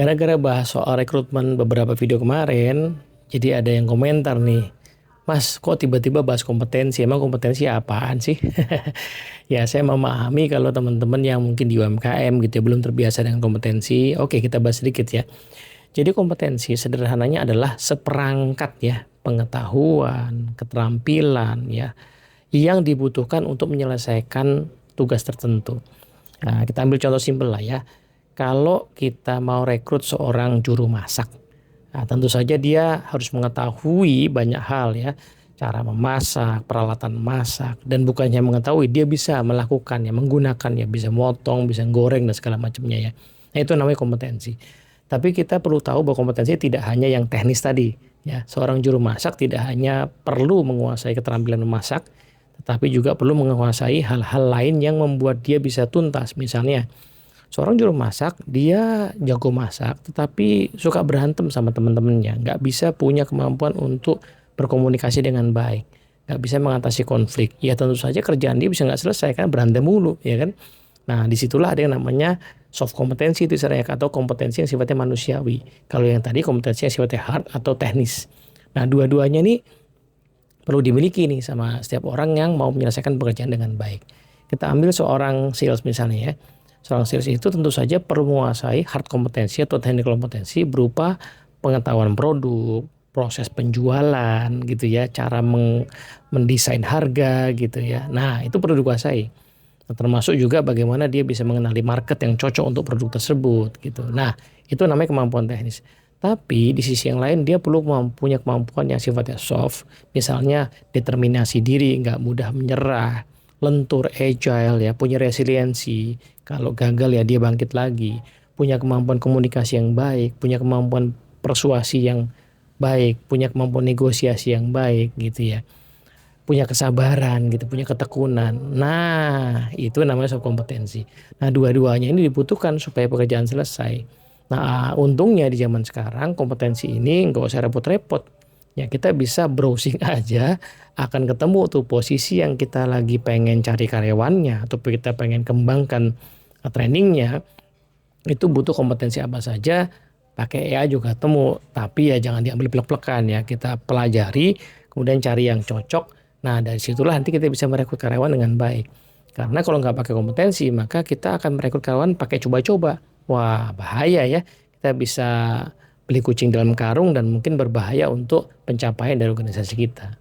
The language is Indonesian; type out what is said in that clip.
Gara-gara bahas soal rekrutmen beberapa video kemarin, jadi ada yang komentar nih, Mas, kok tiba-tiba bahas kompetensi? Emang kompetensi apaan sih? Ya, saya memahami kalau teman-teman yang mungkin di UMKM gitu ya, belum terbiasa dengan kompetensi. Oke, kita bahas sedikit ya. Jadi kompetensi sederhananya adalah seperangkat ya, pengetahuan, keterampilan ya, yang dibutuhkan untuk menyelesaikan tugas tertentu. Nah, kita ambil contoh simpel lah ya. Kalau kita mau rekrut seorang juru masak, nah, tentu saja dia harus mengetahui banyak hal ya, cara memasak, peralatan masak, dan bukannya mengetahui, dia bisa melakukannya, menggunakannya, bisa motong, bisa goreng dan segala macamnya ya. Nah, itu namanya kompetensi. Tapi kita perlu tahu bahwa kompetensi tidak hanya yang teknis tadi. Ya, seorang juru masak tidak hanya perlu menguasai keterampilan memasak, tetapi juga perlu menguasai hal-hal lain yang membuat dia bisa tuntas. Misalnya, seorang juru masak, dia jago masak, tetapi suka berantem sama teman-temannya. Nggak bisa punya kemampuan untuk berkomunikasi dengan baik. Nggak bisa mengatasi konflik. Ya tentu saja kerjaan dia bisa nggak selesai, kan berantem mulu, ya kan. Nah, disitulah ada yang namanya soft kompetensi itu istilahnya, atau kompetensi yang sifatnya manusiawi. Kalau yang tadi kompetensi yang sifatnya hard atau teknis. Nah, dua-duanya ini perlu dimiliki nih sama setiap orang yang mau menyelesaikan pekerjaan dengan baik. Kita ambil seorang sales misalnya ya. Seorang sales itu tentu saja perlu menguasai hard kompetensi atau technical kompetensi berupa pengetahuan produk, proses penjualan gitu ya, cara mendesain harga gitu ya. Nah, itu perlu dikuasai. Nah, termasuk juga bagaimana dia bisa mengenali market yang cocok untuk produk tersebut gitu. Nah, itu namanya kemampuan teknis. Tapi di sisi yang lain dia perlu punya kemampuan yang sifatnya soft, misalnya determinasi diri, nggak mudah menyerah, lentur, agile ya, punya resiliensi. Kalau gagal ya dia bangkit lagi. Punya kemampuan komunikasi yang baik, punya kemampuan persuasi yang baik, punya kemampuan negosiasi yang baik gitu ya. Punya kesabaran gitu, punya ketekunan. Nah, itu namanya soft kompetensi. Nah, dua-duanya ini dibutuhkan supaya pekerjaan selesai. Nah, untungnya di zaman sekarang kompetensi ini nggak usah repot-repot. Ya, kita bisa browsing aja, akan ketemu tuh posisi yang kita lagi pengen cari karyawannya atau kita pengen kembangkan trainingnya, itu butuh kompetensi apa saja, pakai AI juga temu. Tapi ya jangan diambil plek-plekan ya, kita pelajari, kemudian cari yang cocok. Nah, dari situlah nanti kita bisa merekrut karyawan dengan baik. Karena kalau nggak pakai kompetensi, maka kita akan merekrut karyawan pakai coba-coba. Wah, bahaya ya. Kita bisa beli kucing dalam karung dan mungkin berbahaya untuk pencapaian dari organisasi kita.